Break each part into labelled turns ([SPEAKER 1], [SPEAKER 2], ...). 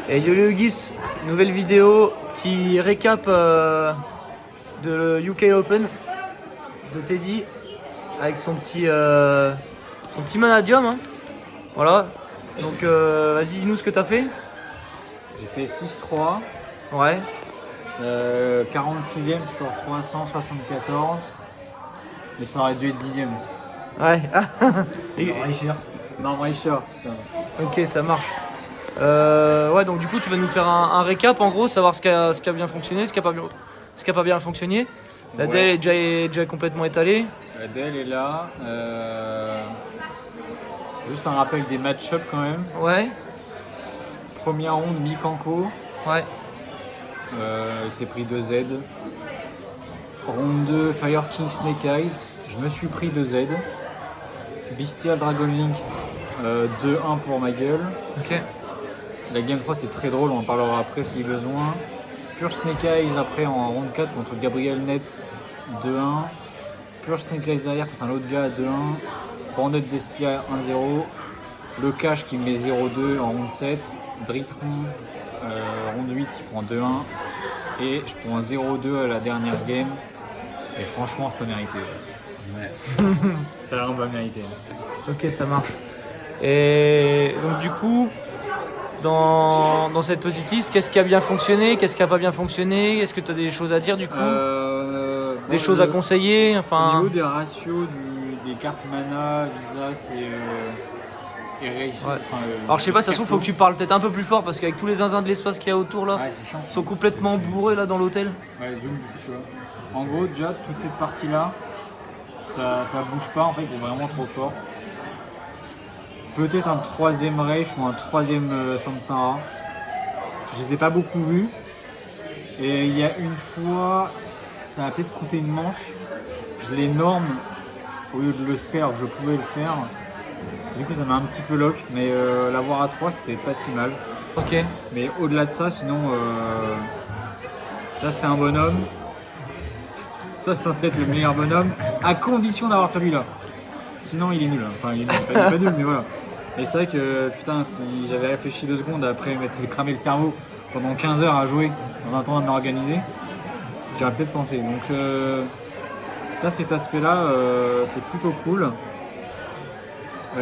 [SPEAKER 1] Et YoYo Gis, nouvelle vidéo, petit récap de UK Open de Teddy avec son petit Manadium. Hein. Voilà, donc vas-y, dis-nous ce que t'as fait.
[SPEAKER 2] J'ai fait 6-3,
[SPEAKER 1] Ouais,
[SPEAKER 2] 46ème sur 374, mais ça aurait dû être 10ème.
[SPEAKER 1] ouais,
[SPEAKER 2] Non, Richard. Non, Richard, putain.
[SPEAKER 1] ok, ça marche. Ouais, donc du coup, tu vas nous faire un récap en gros, savoir ce qui a bien fonctionné, ce qui a pas bien fonctionné. La DL est déjà complètement étalée.
[SPEAKER 2] Adèle est là. Juste un rappel des match-up quand même.
[SPEAKER 1] Ouais,
[SPEAKER 2] Première ronde, Mikanko.
[SPEAKER 1] ouais,
[SPEAKER 2] Il s'est pris 2 Z. Ronde 2, Fire King Snake Eyes. Je me suis pris 2 Z. Bestial Dragon Link, 2-1 pour ma gueule.
[SPEAKER 1] ok,
[SPEAKER 2] La game prot est très drôle, on en parlera après si besoin. Pure Snake Eyes après en ronde 4 contre Gabriel Netz, 2-1. Pure Snake Eyes derrière contre un autre gars, 2-1. Bandette d'Espia, 1-0. Le Cash qui met 0-2 en ronde 7. Dritron, ronde 8, il prend 2-1. Et je prends un 0-2 à la dernière game. Et franchement, c'est pas mérité. Ouais. Ça a vraiment pas mérité.
[SPEAKER 1] ok, ça marche. Et donc du coup, dans cette petite liste, qu'est-ce qui a bien fonctionné, qu'est-ce qui a pas bien fonctionné, est-ce que tu as des choses à dire du coup, des choses à conseiller,
[SPEAKER 2] Au
[SPEAKER 1] enfin.
[SPEAKER 2] niveau des ratios des cartes mana, Visas et Ratio.
[SPEAKER 1] Ouais. Alors je sais pas, ça se trouve, faut que tu parles peut-être un peu plus fort parce qu'avec tous les zinzins de l'espace qu'il y a autour là,
[SPEAKER 2] Ouais, c'est chiant.
[SPEAKER 1] ils sont complètement bourrés là dans l'hôtel.
[SPEAKER 2] Ouais, zoom, du coup, tu vois. En gros, déjà, toute cette partie-là, ça bouge pas, en fait, c'est vraiment trop fort. Peut-être un troisième Rage ou un troisième Samsara. Je les ai pas beaucoup vus. Et il y a une fois, ça m'a peut-être coûté une manche. Je les norme au lieu de le spare, je pouvais le faire. Du coup, ça m'a un petit peu lock, mais l'avoir à 3, c'était pas si mal.
[SPEAKER 1] Ok,
[SPEAKER 2] Mais au-delà de ça, sinon, ça c'est un bonhomme. Ça, c'est censé être le meilleur bonhomme, à condition d'avoir celui-là. Sinon, il est nul. Enfin, il est pas nul, mais voilà. Et c'est vrai que, putain, si j'avais réfléchi 2 secondes après m'être fait cramer le cerveau pendant 15 heures à jouer en attendant de m'organiser, j'aurais peut-être pensé. Donc, ça, cet aspect-là, c'est plutôt cool.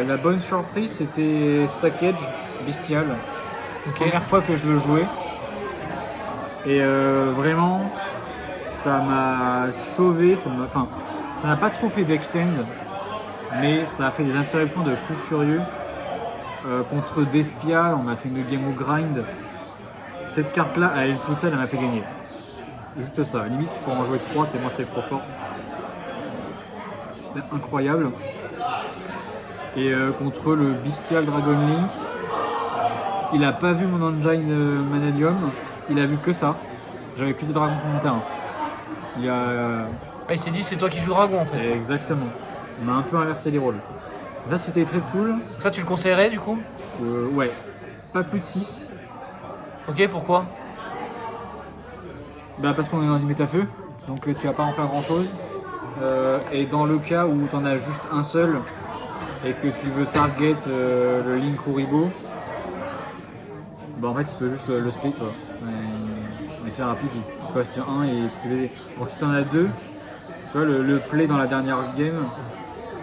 [SPEAKER 2] La bonne surprise, c'était ce package Bestial.
[SPEAKER 1] ok,
[SPEAKER 2] Première fois que je le jouais. Et vraiment, ça m'a sauvé. Enfin, ça n'a pas trop fait d'extend, mais ça a fait des interruptions de fou furieux. Contre Despia, on a fait une game au grind. Cette carte-là, à elle toute seule, elle m'a fait gagner. Juste ça. Limite, je pourrais en jouer 3 tellement c'était trop fort. C'était incroyable. Et contre le Bestial Dragon Link, il a pas vu mon engine Manadium, il a vu que ça. J'avais que des dragons sur mon terrain. Il a.
[SPEAKER 1] ah, il s'est dit c'est toi qui joues dragon en fait.
[SPEAKER 2] Exactement. On a un peu inversé les rôles. Là, c'était très cool.
[SPEAKER 1] Ça tu le conseillerais du coup?
[SPEAKER 2] Ouais. Pas plus de 6.
[SPEAKER 1] Ok, pourquoi?
[SPEAKER 2] Bah, parce qu'on est dans une méta-feu, donc tu vas pas en faire grand chose. Et dans le cas où tu en as juste un seul et que tu veux target le Link Kuribo, bah en fait il peut juste le split quoi. En effet rapide, il faut acheter un et tu fais baiser. Donc si tu en as 2, tu vois le play dans la dernière game,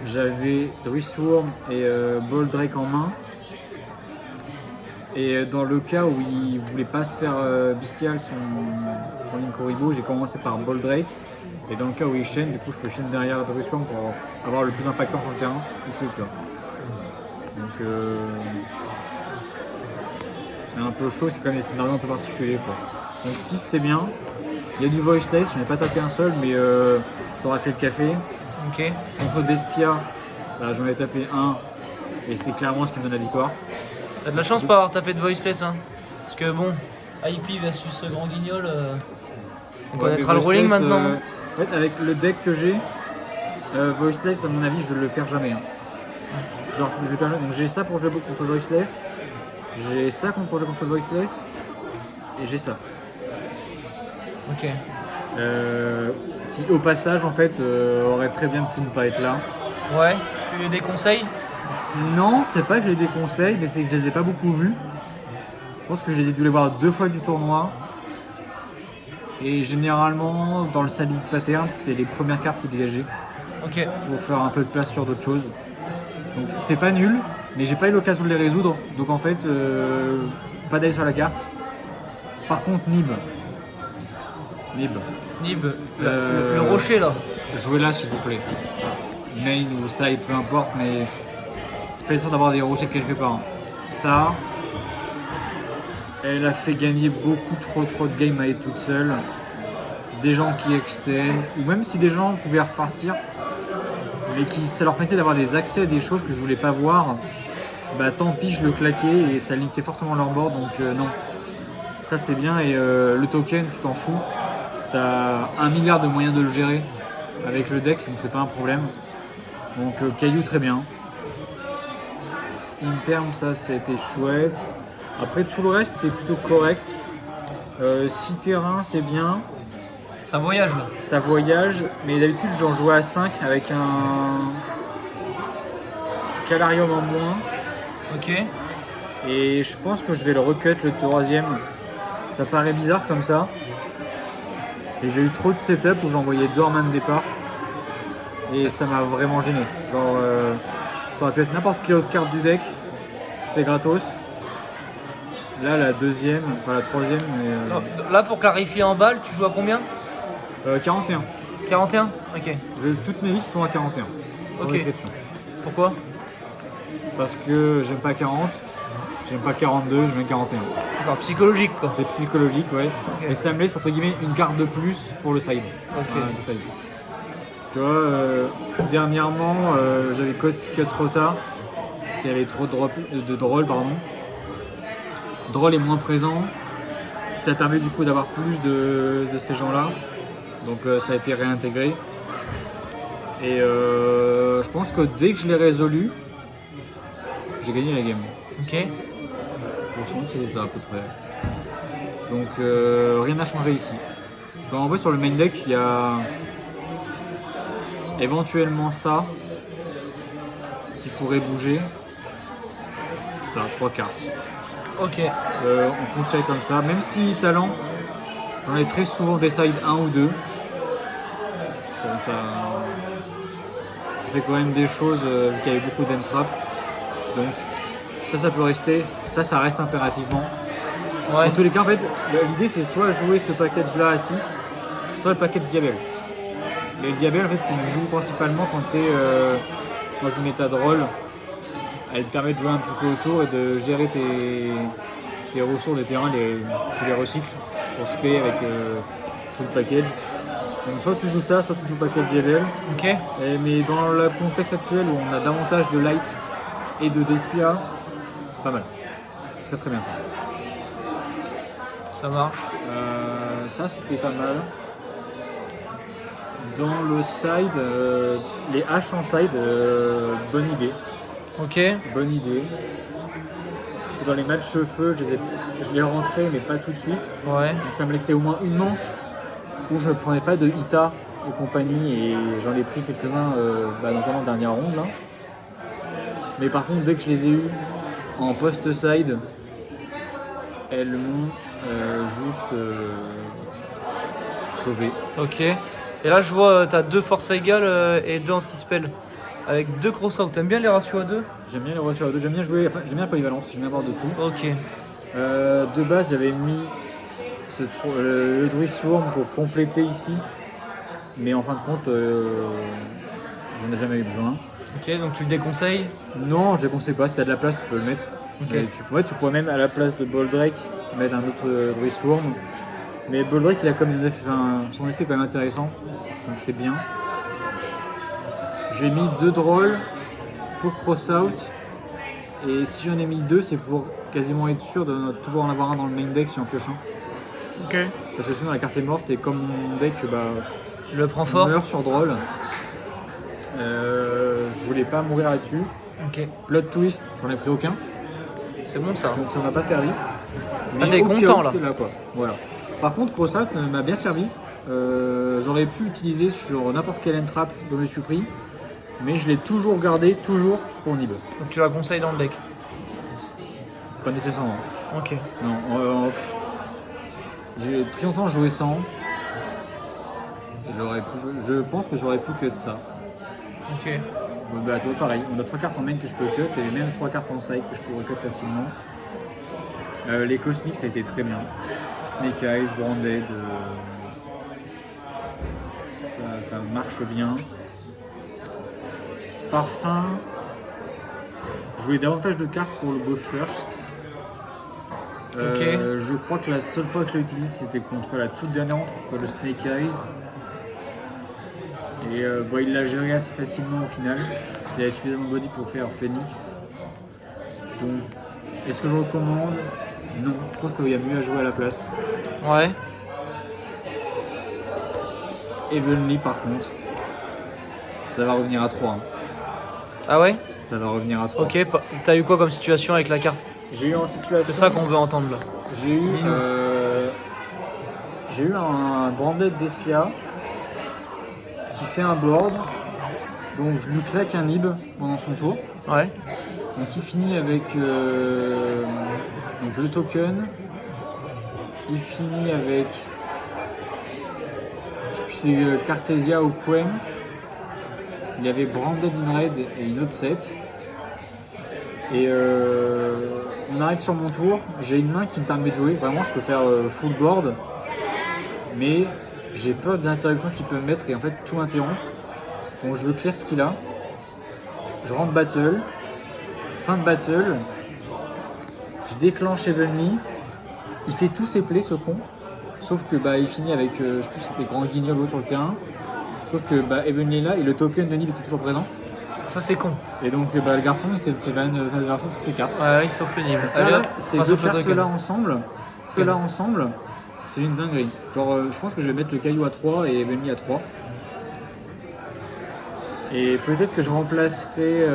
[SPEAKER 2] j'avais Druisworm et Boldrake en main. Et dans le cas où il voulait pas se faire bestial son Link Kuribo, j'ai commencé par Boldrake. Et dans le cas où il chaîne, du coup je peux chaîne derrière Druisworm pour avoir le plus impactant sur le terrain, tout de suite ça. Donc c'est un peu chaud, c'est quand même des scénarios un peu particuliers quoi. Donc 6 c'est bien. Il y a du voiceless, j'en ai pas tapé un seul mais ça aurait fait le café.
[SPEAKER 1] Ok.
[SPEAKER 2] Contre Despia, là, j'en ai tapé un et c'est clairement ce qui me donne la victoire.
[SPEAKER 1] T'as de la chance de pas avoir tapé de voiceless hein. Parce que bon, IP versus Grand Guignol, on connaîtra le rolling maintenant.
[SPEAKER 2] En fait, avec le deck que j'ai, voiceless à mon avis je le perds jamais. Hein. Je le perds jamais. Donc j'ai ça pour jouer contre voiceless, j'ai ça pour jouer contre voiceless et j'ai ça.
[SPEAKER 1] Ok.
[SPEAKER 2] Qui au passage en fait aurait très bien pu ne pas être là.
[SPEAKER 1] Ouais, tu lui des conseils?
[SPEAKER 2] Non, c'est pas que je les déconseille, mais c'est que je les ai pas beaucoup vus. pense que j'ai dû les voir 2 fois du tournoi. Et généralement, dans le Salic Pattern, c'était les premières cartes qui dégageaient
[SPEAKER 1] Ok.
[SPEAKER 2] pour faire un peu de place sur d'autres choses. Donc c'est pas nul, mais j'ai pas eu l'occasion de les résoudre. Donc en fait, pas d'ail sur la carte. Par contre, Nib.
[SPEAKER 1] Nib, le rocher là.
[SPEAKER 2] Jouez là s'il vous plaît. Main ou side, peu importe, mais faites en sorte d'avoir des rochers quelque part. Ça, elle a fait gagner beaucoup trop de games à être toute seule. Des gens qui extendent, ou même si des gens pouvaient repartir, mais qui ça leur permettait d'avoir des accès à des choses que je voulais pas voir, bah tant pis, je le claquais et ça limitait fortement leur board, donc non. Ça c'est bien, et le token, tu t'en fous. T'as 1 milliard de moyens de le gérer avec le deck, donc c'est pas un problème. Donc Caillou très bien. Imperm, ça c'était chouette. Après tout le reste était plutôt correct. 6 terrains c'est bien.
[SPEAKER 1] Ça voyage là.
[SPEAKER 2] Ça voyage, mais d'habitude j'en jouais à 5 avec un Calarium en moins.
[SPEAKER 1] Ok.
[SPEAKER 2] Et je pense que je vais le recut le 3ème. Ça paraît bizarre comme ça. Et j'ai eu trop de setup où j'envoyais 2 Orman de départ. Et ça m'a vraiment gêné. Genre, ça aurait pu être n'importe quelle autre carte du deck. C'était gratos. Là, la 2ème, enfin la 3ème. Mais,
[SPEAKER 1] Là, pour clarifier en balle, tu joues à combien?
[SPEAKER 2] 41.
[SPEAKER 1] 41. Ok.
[SPEAKER 2] Toutes mes listes sont à 41. Sans
[SPEAKER 1] Ok.
[SPEAKER 2] exception.
[SPEAKER 1] Pourquoi?
[SPEAKER 2] Parce que j'aime pas 40, j'aime pas 42, j'aime bien 41.
[SPEAKER 1] Enfin, psychologique quoi.
[SPEAKER 2] C'est psychologique, ouais.
[SPEAKER 1] Ok.
[SPEAKER 2] Et ça me laisse entre guillemets une carte de plus pour le side.
[SPEAKER 1] Ok.
[SPEAKER 2] Voilà, le side. Tu vois, dernièrement, j'avais cut Rota, parce qu'il y avait trop de drôle, pardon. Droll est moins présent, ça permet du coup d'avoir plus de ces gens-là. Donc ça a été réintégré. Et je pense que dès que je l'ai résolu, j'ai gagné la game.
[SPEAKER 1] Ok.
[SPEAKER 2] Franchement, c'est ça à peu près. Donc rien n'a changé ici. Donc, en vrai, sur le main deck, il y a éventuellement ça qui pourrait bouger. Ça, 3 cartes.
[SPEAKER 1] Ok.
[SPEAKER 2] On continue comme ça. Même si talent, j'en ai très souvent des sides 1 ou 2. Bon, ça fait quand même des choses vu qu'il y avait beaucoup d'entrap. Donc ça peut rester. Ça reste impérativement.
[SPEAKER 1] Ouais.
[SPEAKER 2] Dans tous les cas, en fait, l'idée c'est soit jouer ce package là à 6, soit le package Diabel. Les Diabel, en fait, tu le joues principalement quand tu es dans une méta de rôle. Elle te permet de jouer un petit peu autour et de gérer tes ressources de terrain, tu les recycles pour spé avec tout le package. Donc soit tu joues ça, soit tu joues package Diabel.
[SPEAKER 1] Ok.
[SPEAKER 2] Mais dans le contexte actuel où on a davantage de light et de Despia, pas mal. Très très bien ça.
[SPEAKER 1] Ça marche.
[SPEAKER 2] Ça c'était pas mal. Dans le side, les haches en side, bonne idée.
[SPEAKER 1] Ok.
[SPEAKER 2] Bonne idée. Parce que dans les matchs feu, je les rentrais mais pas tout de suite.
[SPEAKER 1] Ouais.
[SPEAKER 2] Donc ça me laissait au moins une manche où je ne prenais pas de Ita et compagnie, et j'en ai pris quelques-uns notamment en dernière ronde là. Mais par contre dès que je les ai eus en post-side, elles m'ont juste sauvé.
[SPEAKER 1] Ok. Et là, je vois, t'as 2 forces égales et 2 anti-spell. Avec 2 cross-out. T'aimes bien les ratios à 2?
[SPEAKER 2] J'aime bien les ratios à deux, j'aime bien jouer, enfin j'aime bien la polyvalence, j'aime bien avoir de tout.
[SPEAKER 1] Ok.
[SPEAKER 2] De base j'avais mis le Druid Swarm pour compléter ici, mais en fin de compte j'en ai jamais eu besoin.
[SPEAKER 1] Ok, donc tu le déconseilles?
[SPEAKER 2] Non, je ne déconseille pas, si tu as de la place tu peux le mettre.
[SPEAKER 1] Ok.
[SPEAKER 2] Tu pourrais même à la place de Boldrake mettre un autre Druid Swarm. Mais Boldrake il a comme son effet est quand même intéressant, donc c'est bien. J'ai mis 2 drôles pour cross out, et si j'en ai mis 2 c'est pour quasiment être sûr de toujours en avoir un dans le main deck si on pioche un.
[SPEAKER 1] Ok.
[SPEAKER 2] Parce que sinon la carte est morte et comme mon deck
[SPEAKER 1] Je le prends fort?
[SPEAKER 2] meurt sur drôle, je voulais pas mourir là-dessus.
[SPEAKER 1] Ok.
[SPEAKER 2] Plot twist, j'en ai pris aucun,
[SPEAKER 1] C'est bon ça.
[SPEAKER 2] donc ça m'a pas servi.
[SPEAKER 1] Ah, t'es
[SPEAKER 2] au cas
[SPEAKER 1] content,
[SPEAKER 2] où,
[SPEAKER 1] là.
[SPEAKER 2] c'était quoi. Voilà. Par contre cross out m'a bien servi. J'aurais pu l'utiliser sur n'importe quelle entrap que je me suis pris, mais je l'ai toujours gardé, toujours pour Nib.
[SPEAKER 1] Donc tu la conseilles dans le deck?
[SPEAKER 2] Pas nécessairement.
[SPEAKER 1] Ok.
[SPEAKER 2] Non, j'ai très longtemps joué sans. Je pense que j'aurais pu cut ça.
[SPEAKER 1] Ok.
[SPEAKER 2] Bah, tu vois, pareil, on a 3 cartes en main que je peux cut et même 3 cartes en side que je pourrais cut facilement. Les Cosmics, ça a été très bien. Snake Eyes, Branded, ça marche bien. Parfum, jouer davantage de cartes pour le Go First.
[SPEAKER 1] Ok.
[SPEAKER 2] Je crois que la seule fois que je l'ai utilisé, c'était contre la toute dernière ronde, contre le Snake Eyes. Et il l'a géré assez facilement au final, parce qu'il avait suffisamment de body pour faire Phoenix. Donc, est-ce que je recommande? Non, je pense qu'il y a mieux à jouer à la place.
[SPEAKER 1] Ouais.
[SPEAKER 2] Evenly par contre, ça va revenir à 3.
[SPEAKER 1] Ah ouais?
[SPEAKER 2] Ça va revenir à 3.
[SPEAKER 1] Ok, t'as eu quoi comme situation avec la carte?
[SPEAKER 2] J'ai eu en situation.
[SPEAKER 1] C'est ça qu'on veut entendre là.
[SPEAKER 2] J'ai eu,
[SPEAKER 1] Dis-nous.
[SPEAKER 2] j'ai eu un Branded d'Espia qui fait un board, donc je lui claque un nib pendant son tour.
[SPEAKER 1] Ouais.
[SPEAKER 2] Donc il finit avec donc le token, il finit avec je sais plus si c'est Cartesia ou Quem. Il y avait Branded in Red et une autre set. Et on arrive sur mon tour, j'ai une main qui me permet de jouer, vraiment je peux faire full board, mais j'ai peur des interruptions qu'il peut me mettre et en fait tout interrompre. Donc je veux clear ce qu'il a, je rentre battle, fin de battle, je déclenche Evenly, il fait tous ses plays ce con, sauf que il finit avec, je sais plus si c'était Grand Guignol ou autre sur le terrain, sauf que Evenly est là et le token de Nib était toujours présent.
[SPEAKER 1] Ça c'est con.
[SPEAKER 2] Et donc le garçon il s'est fait ban de toutes ses cartes.
[SPEAKER 1] Ouais, sauf le niveau.
[SPEAKER 2] Là,
[SPEAKER 1] Allez hop,
[SPEAKER 2] ces
[SPEAKER 1] passe
[SPEAKER 2] deux
[SPEAKER 1] au flot
[SPEAKER 2] cartes
[SPEAKER 1] token.
[SPEAKER 2] là ensemble, c'est une dinguerie. Genre, je pense que je vais mettre le caillou à 3 et Evenly à 3. Et peut-être que je remplacerai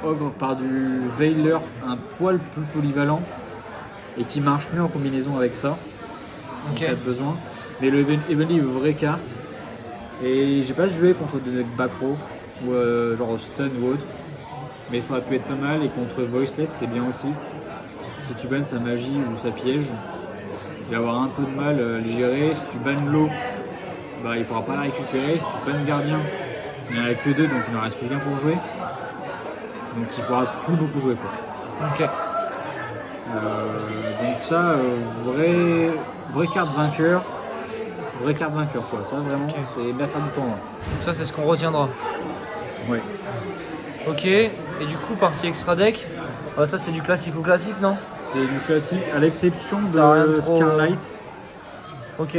[SPEAKER 2] Ogre par du Veiler un poil plus polyvalent et qui marche mieux en combinaison avec ça, en
[SPEAKER 1] Ok.
[SPEAKER 2] cas de besoin. Mais le Evenly est une vraie carte. Et j'ai pas joué contre des decks back row ou genre stun ou autre. Mais ça aurait pu être pas mal et contre Voiceless c'est bien aussi. Si tu bannes sa magie ou sa piège, il va avoir un peu de mal à les gérer. Si tu bannes l'eau, il pourra pas la récupérer. Si tu bannes Gardien, il n'y en a que 2 donc il n'en reste plus qu'un pour jouer. Donc il pourra plus beaucoup jouer quoi.
[SPEAKER 1] Ok.
[SPEAKER 2] Donc ça, vraie carte vainqueur. Vraie carte vainqueur quoi. Ça vraiment
[SPEAKER 1] Ok.
[SPEAKER 2] c'est bien carte du tournoi.
[SPEAKER 1] Ça c'est ce qu'on retiendra.
[SPEAKER 2] Ouais.
[SPEAKER 1] Ok. Et du coup partie extra deck. Ça c'est du classique ou classique non?
[SPEAKER 2] C'est du classique à l'exception
[SPEAKER 1] Ça a rien
[SPEAKER 2] de
[SPEAKER 1] de trop-
[SPEAKER 2] Scarlight.
[SPEAKER 1] Ok.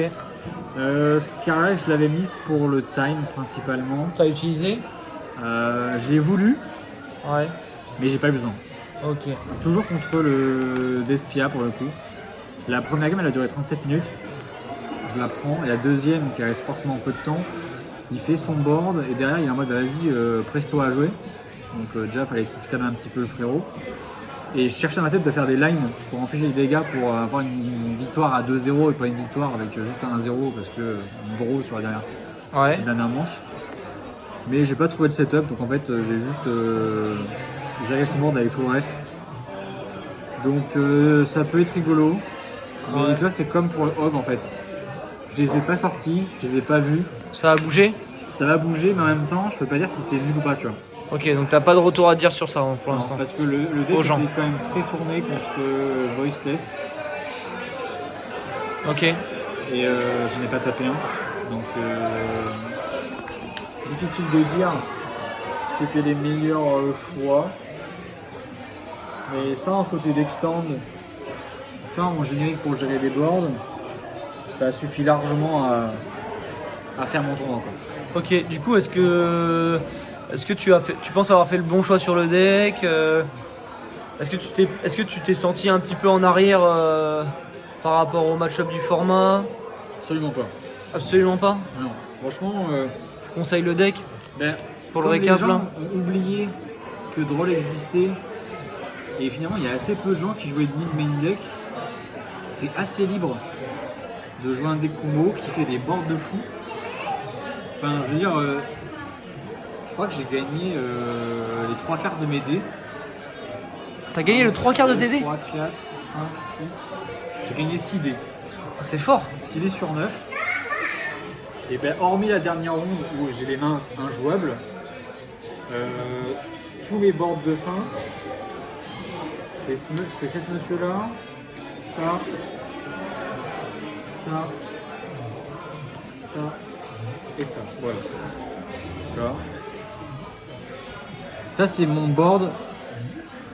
[SPEAKER 2] Scarlight je l'avais mise pour le time principalement.
[SPEAKER 1] T'as utilisé?
[SPEAKER 2] Je l'ai voulu
[SPEAKER 1] Ouais.
[SPEAKER 2] mais j'ai pas eu besoin.
[SPEAKER 1] Ok.
[SPEAKER 2] Toujours contre le Despia pour le coup. La première game elle a duré 37 minutes. Je la prends et la deuxième qui reste forcément peu de temps, il fait son board et derrière il est en mode vas-y presto à jouer. Donc déjà fallait qu'il se calme un petit peu le frérot. Et je cherchais dans ma tête de faire des lines pour empêcher les dégâts pour avoir une victoire à 2-0 et pas une victoire avec juste un 1-0 parce que bro sur la dernière manche. Mais j'ai pas trouvé le setup donc en fait j'ai juste géré son board avec tout le reste. Donc ça peut être rigolo. Mais
[SPEAKER 1] Ouais.
[SPEAKER 2] tu vois c'est comme pour le Hog en fait. Je les ai pas sortis, je les ai pas vus.
[SPEAKER 1] Ça a bougé?
[SPEAKER 2] Ça va bouger mais en même temps je peux pas dire si c'était nul ou pas tu vois.
[SPEAKER 1] Ok, donc t'as pas de retour à dire sur ça pour
[SPEAKER 2] Non,
[SPEAKER 1] l'instant.
[SPEAKER 2] parce que le deck
[SPEAKER 1] Aux gens.
[SPEAKER 2] était quand même très tourné contre Voiceless
[SPEAKER 1] Ok.
[SPEAKER 2] et j'en ai pas tapé un. Donc difficile de dire si c'était les meilleurs choix. Mais ça en côté d'extend, ça en générique pour gérer des boards, ça suffit largement à faire mon tournoi quoi.
[SPEAKER 1] Ok, du coup, est-ce que tu penses avoir fait le bon choix sur le deck? Est-ce que tu t'es senti un petit peu en arrière par rapport au match-up du format?
[SPEAKER 2] Absolument pas.
[SPEAKER 1] Absolument pas.
[SPEAKER 2] Non. Franchement,
[SPEAKER 1] Tu conseilles le deck pour le
[SPEAKER 2] comme
[SPEAKER 1] récap
[SPEAKER 2] les gens
[SPEAKER 1] là?
[SPEAKER 2] ont oublié que Droll existait et finalement il y a assez peu de gens qui jouaient de main deck, t'es assez libre de jouer un deck combo qui fait des boards de fou. Enfin, je veux dire, je crois que j'ai gagné les 3 quarts de mes dés
[SPEAKER 1] T'as gagné le 3 quarts de TD?
[SPEAKER 2] 3, 4, 5, 6. J'ai gagné 6 dés.
[SPEAKER 1] C'est fort.
[SPEAKER 2] 6 dés sur 9. Et ben, hormis la dernière ronde où j'ai les mains injouables, tous mes boards de fin, c'est cet monsieur-là, ça, et ça. Voilà. Là. Ça, c'est mon board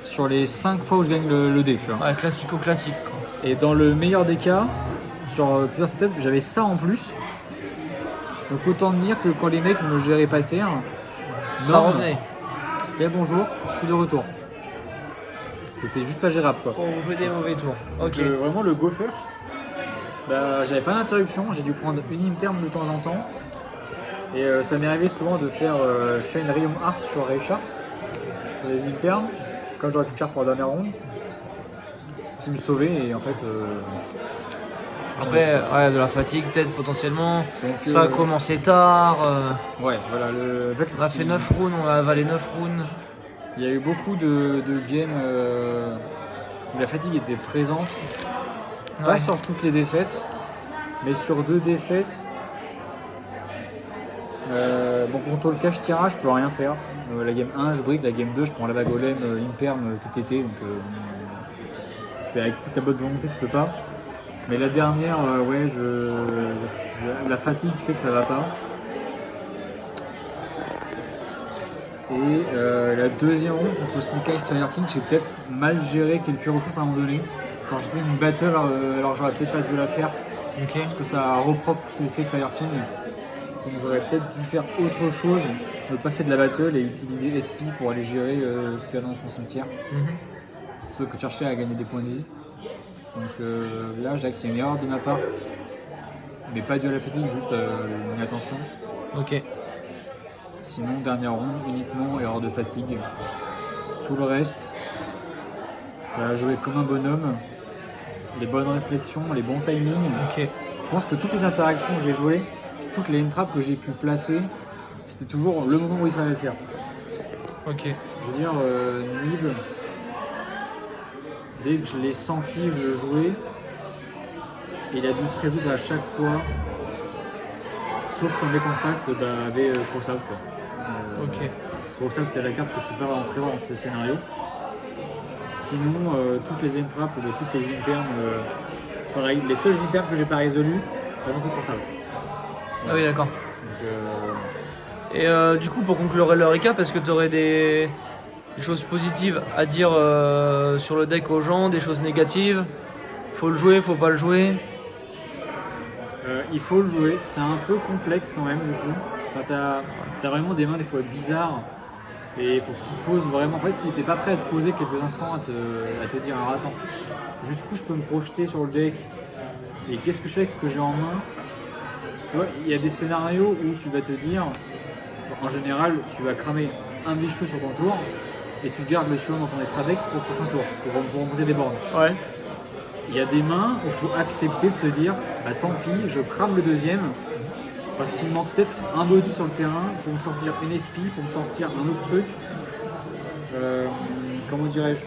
[SPEAKER 2] sur les 5 fois où je gagne le dé, tu vois.
[SPEAKER 1] Ouais, classique quoi.
[SPEAKER 2] Et dans le meilleur des cas, sur plusieurs setups, j'avais ça en plus. Donc autant dire que quand les mecs me géraient pas terre,
[SPEAKER 1] Ça revenait.
[SPEAKER 2] Eh bonjour, je suis de retour. C'était juste pas gérable quoi.
[SPEAKER 1] Pour vous jouer des mauvais tours. Ok.
[SPEAKER 2] Donc, vraiment le go first, bah, j'avais pas d'interruption, j'ai dû prendre une imperm de temps en temps. Et ça m'est arrivé souvent de faire Shine Rayon Art sur Rayshart, sur les imperms, comme j'aurais pu faire pour la dernière ronde. Qui me sauvait et en fait.
[SPEAKER 1] Après, ouais, de la fatigue peut-être potentiellement.
[SPEAKER 2] Donc,
[SPEAKER 1] Ça a commencé tard.
[SPEAKER 2] Ouais, voilà.
[SPEAKER 1] On a fait 9 rounds, on a avalé 9 rounds.
[SPEAKER 2] Il y a eu beaucoup de games où la fatigue était présente. Pas
[SPEAKER 1] Ouais.
[SPEAKER 2] sur toutes les défaites, mais sur 2 défaites. Bon, contre le cache tirage, je peux rien faire. La game 1, je brique, la game 2, je prends la golem, imperm, TTT. Donc, tu fais avec toute ta bonne volonté, tu peux pas. Mais la dernière, ouais, la fatigue fait que ça va pas. Et la deuxième ronde contre Snake Eyes Fire King, j'ai peut-être mal géré quelques ressources à un moment donné. Quand j'ai fait une battle, alors j'aurais peut-être pas dû la faire.
[SPEAKER 1] Ok.
[SPEAKER 2] Parce que ça repropre tous ces effets de Fire King. Donc j'aurais peut-être dû faire autre chose, me passer de la battle et utiliser SP pour aller gérer ce qu'il y a dans son cimetière. Plutôt que de chercher à gagner des points de vie. Donc là, je dirais que c'est une erreur de ma part. Mais pas dû à la fatigue, juste une inattention.
[SPEAKER 1] Ok.
[SPEAKER 2] Sinon, dernière ronde, uniquement erreur de fatigue. Tout le reste, ça a joué comme un bonhomme. Les bonnes réflexions, les bons timings.
[SPEAKER 1] Ok.
[SPEAKER 2] Je pense que toutes les interactions que j'ai jouées, toutes les entraps que j'ai pu placer, c'était toujours le moment où il fallait le faire.
[SPEAKER 1] Ok.
[SPEAKER 2] Je veux dire, Nib, dès que je l'ai senti, je le jouais. Il a dû se résoudre à chaque fois. Sauf quand le mec en face avait Crossal.
[SPEAKER 1] Ok.
[SPEAKER 2] Crossal, c'est la carte que tu peux en prévoir dans ce scénario. Sinon, toutes les entraps de toutes les imperms, pareil, les seules imperms que j'ai pas résolues, elles ont fait Crossal.
[SPEAKER 1] Ah oui, d'accord.
[SPEAKER 2] Donc,
[SPEAKER 1] Et du coup, pour conclure le récap, est-ce que tu aurais des choses positives à dire sur le deck aux gens, des choses négatives? Faut le jouer, faut pas le jouer?
[SPEAKER 2] il faut le jouer, c'est un peu complexe quand même du coup. Enfin, t'as vraiment des mains des fois bizarres et il faut que tu te poses vraiment. En fait, si t'es pas prêt à te poser quelques instants à te dire alors attends, jusqu'où je peux me projeter sur le deck et qu'est-ce que je fais avec ce que j'ai en main. Tu vois, il y a des scénarios où tu vas te dire, en général, tu vas cramer un bichou sur ton tour et tu gardes le suivant dans ton extra deck pour le prochain tour, pour remonter des bornes.
[SPEAKER 1] Ouais.
[SPEAKER 2] Il y a des mains où il faut accepter de se dire, bah tant pis, je crame le deuxième, parce qu'il me manque peut-être un body sur le terrain pour me sortir une SP, pour me sortir un autre truc. Comment dirais-je?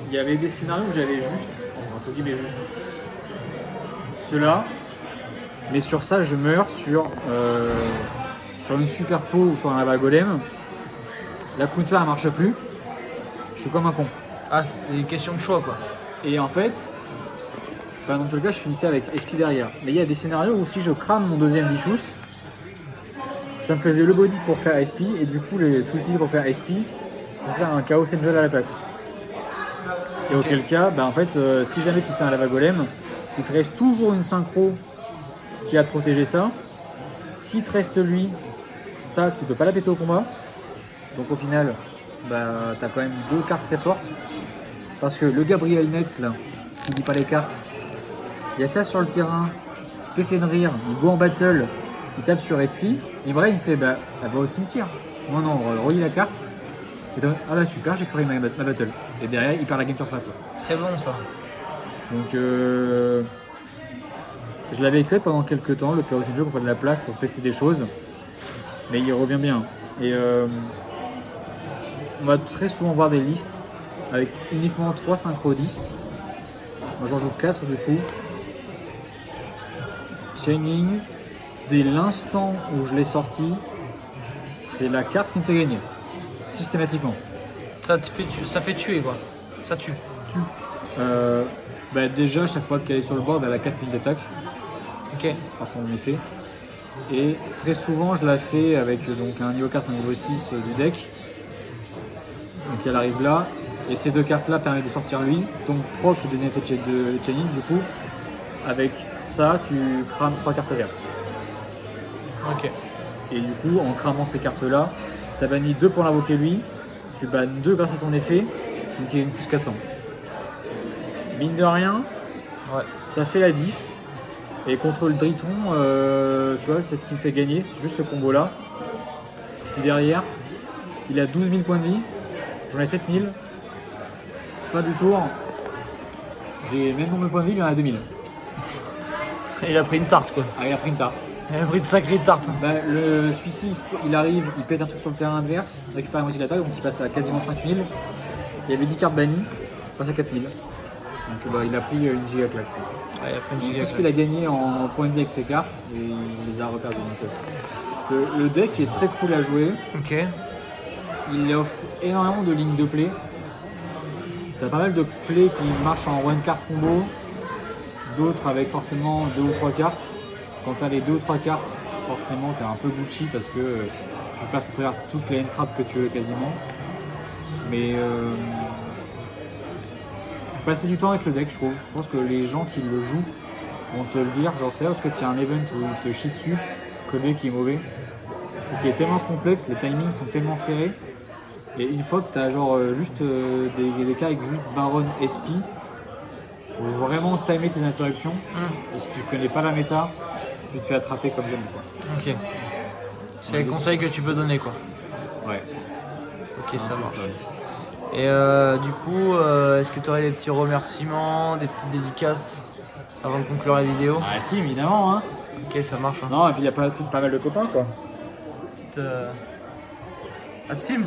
[SPEAKER 2] Il y avait des scénarios où j'avais juste, entre guillemets juste, cela, mais sur ça je meurs sur une super peau ou sur un lava golem. La counter elle marche plus, je suis comme un con.
[SPEAKER 1] Ah, c'était une question de choix quoi.
[SPEAKER 2] Et en fait, dans tout le cas, je finissais avec SP derrière. Mais il y a des scénarios où si je crame mon deuxième Bichous, ça me faisait le body pour faire SP et du coup les sous-utiliser pour faire SP, pour faire un Chaos Angel à la place. Et auquel cas, en fait, si jamais tu fais un Lava Golem, il te reste toujours une synchro qui va te protéger ça. S'il te reste lui, ça tu peux pas la péter au combat. Donc au final, t'as quand même 2 cartes très fortes. Parce que le Gabriel Net là, qui dit pas les cartes, il y a ça sur le terrain, Spefenrir, il go en battle, il tape sur SP, et vrai il fait elle va au cimetière. Moi non, relis la carte, et ah bah super, j'ai créé ma battle. Et derrière il perd la game sur ça quoi.
[SPEAKER 1] Très bon ça.
[SPEAKER 2] Donc je l'avais créé pendant quelques temps, le Chaos Angel pour faire de la place, pour tester des choses, mais il revient bien. Et on va très souvent voir des listes avec uniquement 3 synchro 10. Moi j'en joue 4 du coup. Chaining, dès l'instant où je l'ai sorti, c'est la carte qui me fait gagner. Systématiquement.
[SPEAKER 1] Ça fait tuer quoi. Ça tue.
[SPEAKER 2] Déjà, chaque fois qu'elle est sur le board, elle a 4000 d'attaque
[SPEAKER 1] Ok.
[SPEAKER 2] par son effet. Et très souvent, je la fais avec donc, un niveau 4 et un niveau 6 du deck. Donc elle arrive là. Et ces deux cartes là permettent de sortir lui. Donc proc le deuxième effet de Chaining du coup. Avec ça, tu crames 3 cartes vertes.
[SPEAKER 1] Ok.
[SPEAKER 2] Et du coup, en cramant ces cartes là, tu as banni 2 pour l'invoquer lui. Tu bannes 2 grâce à son effet. Donc il y a une plus 400. Mine de rien,
[SPEAKER 1] Ouais.
[SPEAKER 2] ça fait la diff. Et contre le Driton, tu vois, c'est ce qui me fait gagner, c'est juste ce combo là. Je suis derrière, il a 12 000 points de vie, j'en ai 7 000. Fin du tour, j'ai le même nombre de points de vie, il en a 2000.
[SPEAKER 1] Il a pris une tarte quoi.
[SPEAKER 2] Ah, il a pris une tarte.
[SPEAKER 1] Il a pris de sacrée tarte.
[SPEAKER 2] Celui-ci, il arrive, il pète un truc sur le terrain adverse, il récupère la moitié de l'attaque, donc il passe à quasiment 5000. Il y avait 10 cartes bannies, il passe à 4000. Donc il a pris une giga claque.
[SPEAKER 1] Ouais, il a pris une
[SPEAKER 2] Donc,
[SPEAKER 1] giga
[SPEAKER 2] tout ce qu'il a gagné en points de vie avec ses cartes, et il les a reperdus. Le deck est très cool à jouer,
[SPEAKER 1] Ok.
[SPEAKER 2] il offre énormément de lignes de play. T'as pas mal de plays qui marchent en one card combo, d'autres avec forcément 2 ou 3 cartes. Quand t'as les 2 ou 3 cartes, forcément t'es un peu Gucci parce que tu passes à travers toutes les end-traps que tu veux quasiment. Mais faut passer du temps avec le deck, je trouve. Je pense que les gens qui le jouent vont te le dire, genre c'est là parce que tu as un event où il te chie dessus que le deck est mauvais. C'est qu'il est tellement complexe, les timings sont tellement serrés. Et une fois que tu as genre juste des cas avec juste Baron SP, faut vraiment timer tes interruptions. Et si tu connais pas la méta, tu te fais attraper comme j'aime quoi.
[SPEAKER 1] Ok. C'est les conseils que tu peux donner quoi.
[SPEAKER 2] Ouais.
[SPEAKER 1] Ok, ça
[SPEAKER 2] Un peu
[SPEAKER 1] marche.
[SPEAKER 2] fun.
[SPEAKER 1] Et du coup, est-ce que tu aurais des petits remerciements, des petites dédicaces avant de conclure la vidéo?
[SPEAKER 2] Ah, la team évidemment hein.
[SPEAKER 1] Ok, ça marche. Hein.
[SPEAKER 2] Non, et puis il y a pas mal de copains quoi.
[SPEAKER 1] Petite, la team.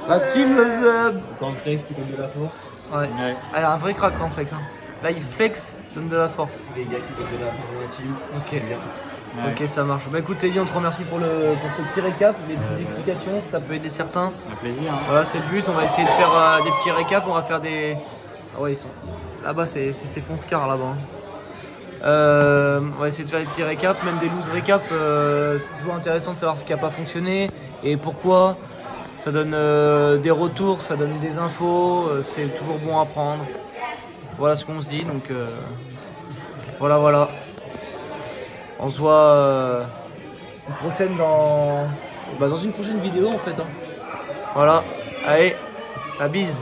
[SPEAKER 1] La team, le sub.
[SPEAKER 3] Cornflakes qui donne de la force.
[SPEAKER 1] Ouais.
[SPEAKER 2] Ouais.
[SPEAKER 1] Ah, un vrai crack en flex. Hein. Là, il flex, donne de la force.
[SPEAKER 3] Tous les gars qui donnent de la force dans la team.
[SPEAKER 1] Ok.
[SPEAKER 3] C'est bien.
[SPEAKER 2] Ouais.
[SPEAKER 1] Ok, ça marche. Bah écoute, Teddy, on te remercie pour ce petit récap, des petites explications, ça peut aider certains.
[SPEAKER 2] Un plaisir hein.
[SPEAKER 1] Voilà, c'est le but. On va essayer de faire des petits récaps. On va faire des. Ah ouais, ils sont. Là-bas, c'est Fonscar là-bas. Hein. On va essayer de faire des petits récaps, même des loose récaps. C'est toujours intéressant de savoir ce qui n'a pas fonctionné et pourquoi. Ça donne des retours, ça donne des infos. C'est toujours bon à prendre. Voilà ce qu'on se dit. Donc voilà. On se voit dans une prochaine vidéo en fait. Hein. Voilà. Allez, la bise.